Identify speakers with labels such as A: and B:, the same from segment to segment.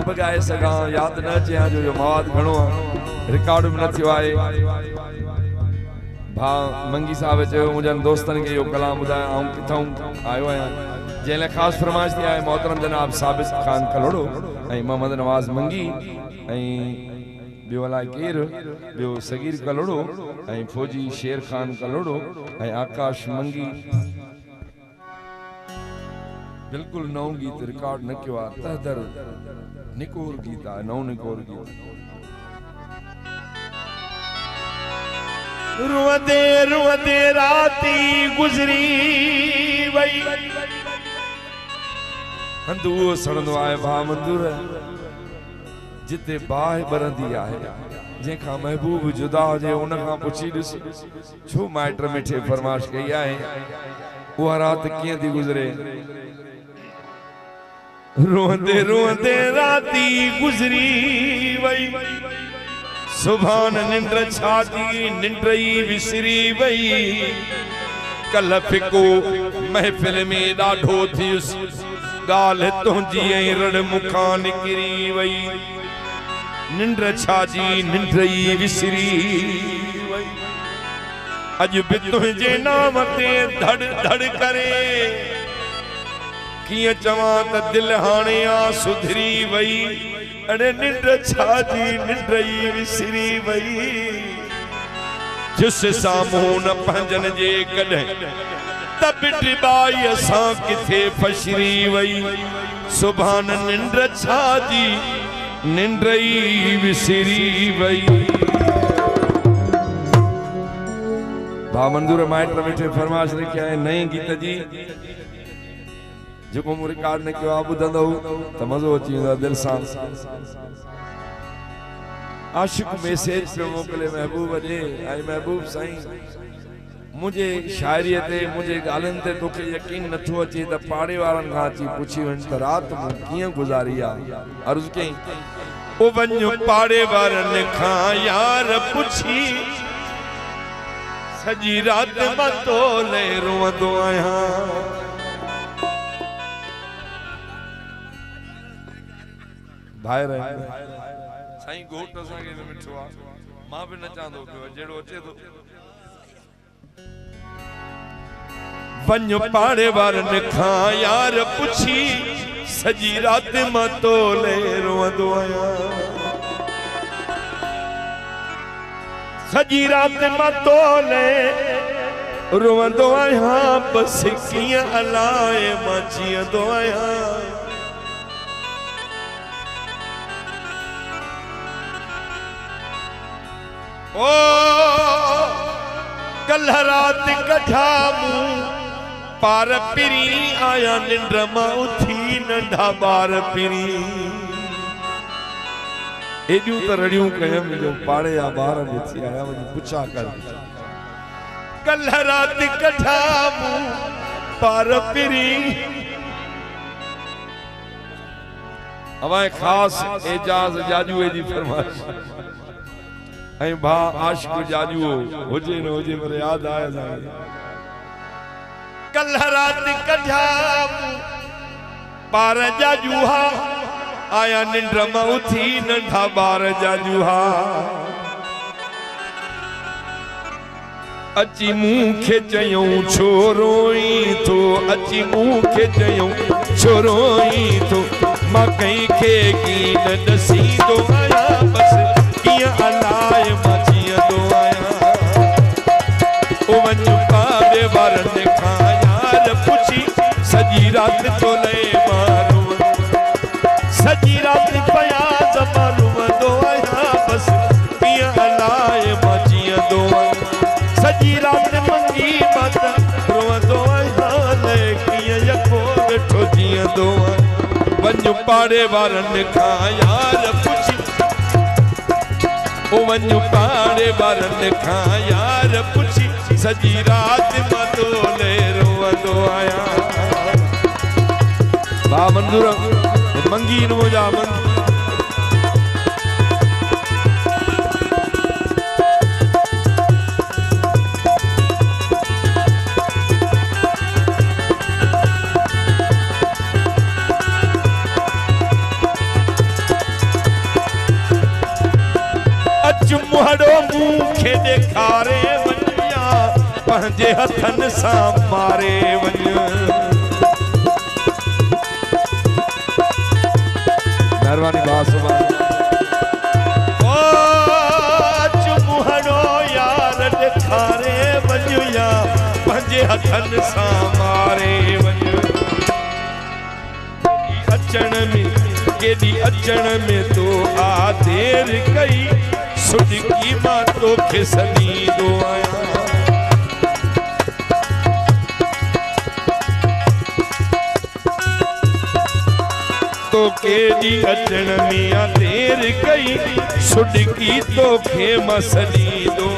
A: न बगाए सगा याद न अचे जो यो मवाद घणो रिकॉर्ड में न थियो आहे भा मंगी साहब चयो मुंहिंजनि दोस्तनि खे यो कलाम ॿुधायां आऊं किथां आयो आहियां जंहिं लाइ ख़ासि फरमाइश थी आहे मोहतरम जनाब साबित खान कलोड़ो ऐं मोहम्मद नवाज़ मंगी ऐं ॿियो अलाए केरु ॿियो सगीर कलोड़ो ऐं फौजी शेर खान कलोड़ो ऐं आकाश मंगी बिल्कुल नओ गीत रिकॉर्ड न कियो आहे तहदर निकोर गीत आहे नओ निकोर गीत
B: रुअदे रुअदे राती गुज़री वई
A: हंधु उहो सड़ंदो आहे भाउ मंदूर जिते बाहि बरंदी आहे जंहिंखां महबूब जुदा हुजे उन खां पुछी ॾिस छो माइट मिठे फरमाइश कई आहे उहा राति कीअं थी गुज़रे
B: रोंदे रोंदे राती गुज़री वई सुभान निंद्र छाती निंद्रई विसरी वई कल फिको महफिल में ॾाढो थियुसि गाल तुंहिंजी ऐं रड़ मुखां निकिरी वई निंद्र छाजी निंद्रई विसरी वई अॼु बि तुंहिंजे नाम ते धड़ धड़ करे किए चवां त दिल हाणे आ सुधरी वई अरे निंद्र छाजी निंद्रई विसरी वई जिस साम्हूं न पंहिंजनि जे कॾहिं त बिट बाई असां किथे फशरी वई सुभान निंद्र छाजी निंद्रई विसरी वई
A: भा मंदूर माइट मिठे फरमाइश रखी आहे नई गीत जी जो मूं रिकॉर्ड न कियो आहे ॿुधंदो त मज़ो अची वेंदो दिल सां आशिक मैसेज पे मोकिले महबूब जे ऐं महबूब साईं मुझे शायरी ते मुझे गालन ते तोखे यकीन नथो अचे त पाड़े वारन खां अची पुछी वञ त रात मूं कीअं गुज़ारी आहे अर्ज़ कई
B: ओ वञो पाड़े वारन खां यार पुछी सजी रात मां तोले रोंदो आहियां
A: भाई रहे साईं घोट असांखे मिठो आहे मां बि न चाहंदो पियो जहिड़ो अचे थो
B: वञो पाड़े वारन खां यार पुछी सजी रात मां तोले रोंदो आहियां सजी रात मां तोले रोंदो आहियां बस कीअं अलाए मां जीअंदो आहियां ओ कल रात कठा मूं पार पिरी आया निंद्र मां उथी नंढा बार पिरी
A: एडियूं त रड़ियूं कयम जो पाड़े या बार में थी आया वञी पुछा कर
B: कल रात कठा मूं पार पिरी
A: हवाए खास एजाज जाजूए जी फरमाइश ऐं भा आशिक जाजू हुजे न हुजे पर याद आया
B: कल रात कठा पार जाजूहा आया निंद्र मां उथी नंढा बार जाजूहा अची मूंखे चयूं छोरोई थो अची मूंखे चयूं छोरोई थो मां कंहिंखे कीन ॾसींदो आहियां बस कीअं अलाए मां जीअंदो आहियां ओ वञ पाड़े वारन खां यार पुछी सजी रात तोले मारूं सजी रात पया ज़मानू वंदो आहियां बस कीअं अलाए मां जीअंदो आहियां सजी रात मंगी मत रोंदो आहियां कीअं यको वेठो जीअंदो आहियां वञ पाड़े वारन खां यार पुछी ओ वञ पाड़े वारन खां यार पुछी सजी रात मां तोले रोंदो आहियां
A: भा मंदूर मंगी न मुंहिंजा
B: मुहड़ो मूंखे ॾेखारे वञा पंहिंजे हथनि सां मारे वञ
A: मेहरबानी बासुमा
B: मुहड़ो यार ॾेखारे वञा पंहिंजे हथनि सां मारे वञ केॾी अचण में तो आ देर कई सुडकी मां तोखे सॾींदो आहियां तो केॾी अचण में आ देर कई सुडकी तोखे मां सॾींदो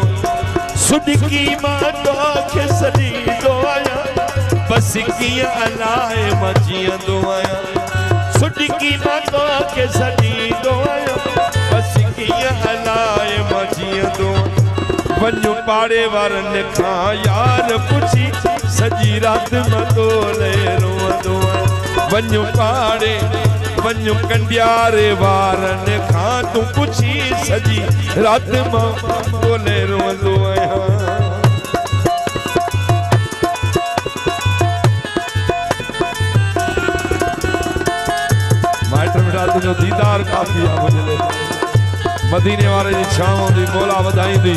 B: सुडकी मां तोखे सॾींदो आहियां बस कीअं अलाए मां जीअंदो आहियां सुडकी मां तोखे सॾींदो आहियां बस कीअं हलाए मां जीअंदो वञू पाड़े वारनि खां यार पुछी सॼी राति मां तोले रोअंदो वञू पाड़े वञू कंडियारे वारनि खां तूं पुछी सॼी राति मां तोले रोअंदो आहियां जो दीदार काफी है मुझे मदीने वाले जी छांव दी मौला वधाई दी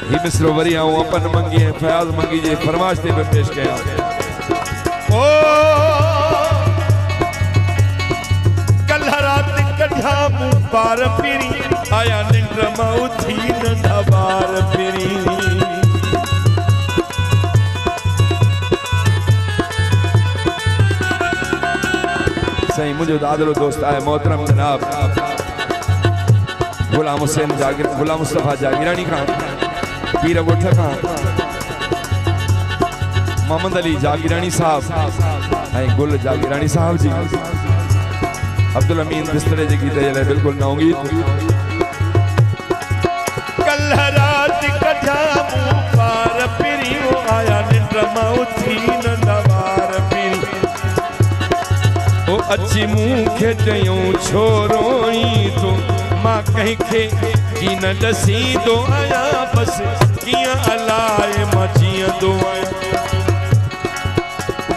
B: ही मिसरो वरी आऊं अपन मंगी है फयाज मंगी जे फरमाइश ते पे पेश कया ओ कल रात कढ़ा मुंह पार पिरी आया निंड मां उथी नंढा बार पिरी सही मुझे दादरो दोस्त आए मोहतरम जनाब गुलाम हुसैन जागिर गुलाम मुस्तफा जागिरानी खान पीर गोठ खान मोहम्मद अली जागिरानी साहब गुल जागिरानी साहब जी अब्दुल अमीन बिस्तरे जी गीत जले बिल्कुल ना होंगी कल रात कथा पार पिरी आया निंड मां उथी नंदवार पिरी ओ अच्छी मूंखे चयूं छोरोई तो मां कंहिंखे की न ॾसींदो आहियां बस कीअं अलाए मां जीअंदो आहियां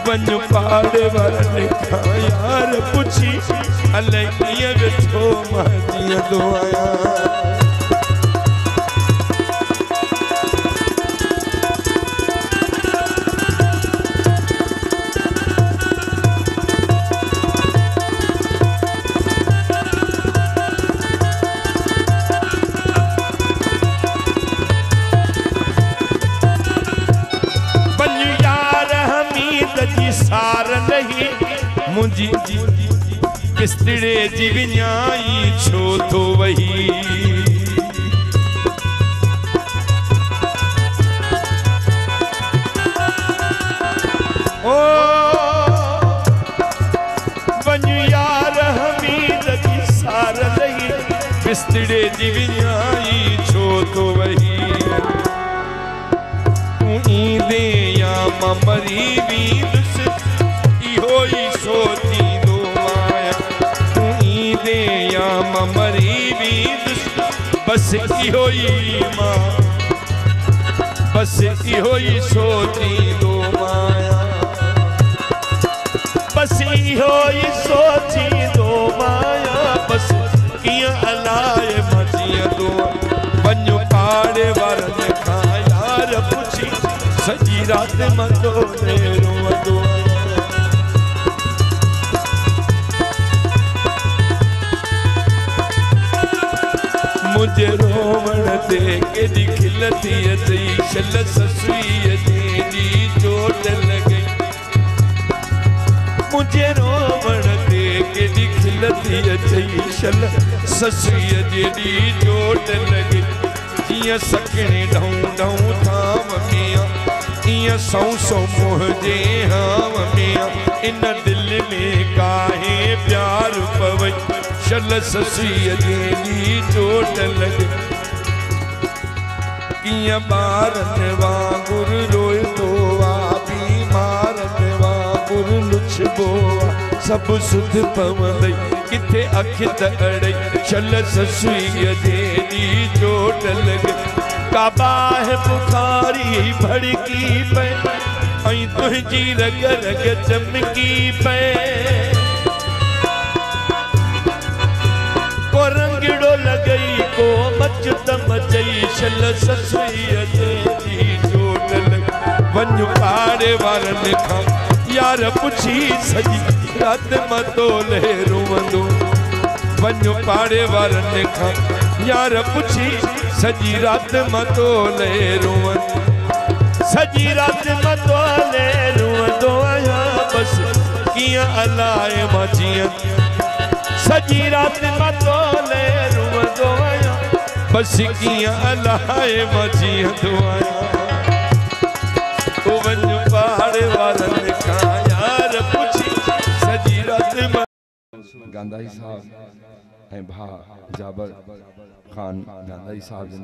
B: वञ पाड़े वारनि खां यार पुछी अलाए कीअं वेठो मां जीअंदो आहियां सार नहीं मुझी किस्तड़े जी विञाई छो तो वही ओ वञू यार हमीद जी सार नहीं किस्तड़े जी विञाई छो तो वही तू ईंदे या मां मरी वींदुसि इहो ई सोचींदो आहियां तू ईंदे या मां मरी वींदुसि बस इहो ई मां बस इहो ई सोचींदो आहियां बस इहो ई सोचींदो आहियां बस कीअं अलाए मां जीअंदो वञो पाड़े वारनि खां यार पुछी सॼी राति मां तोले रोअंदो मुझे रोवण ते केॾी खिल थी अचई शल ससुईअ जी चोट लॻई मुझे रोवण ते केॾी खिल थी अचई शल ससुईअ जी चोट लॻई जियां सकिणे ढऊं ढऊं थाम में इयां सौ सौ मुंहिंजे हाम में इन दिल में काहे प्यार पवई शल ससुईअ जी चोट लॻी कीअं ॿारनि वांगुरु रोइबो आहे बीमारनि वांगुरु लुछबो आहे सब सुध पवंदई किथे अख तड़ई चल ससुई देनी चोट लग काबा है बुखारी भड़की पे आई तुझी रग रग चमकी पे को रंगड़ो लगई को मच मचई चल ससुई देनी चोट लग वन पाड़े वारन खां यार पुछी सजी रात मतो ले रोवंदो वञो पाड़े वारन खां यार पुछी सजी रात मतो ले रोवंदो सजी रात मतो ले रोवंदो आहियां बस कियां अलाए मां जियां सजी रात मतो ले रोवंदो आहियां बस कियां अलाए मां जियां आहियां वञो पाड़े वारन खां यार पुछी सजी रात
A: गांधाई साहब ऐं भा जाबर खान गांधाई साहब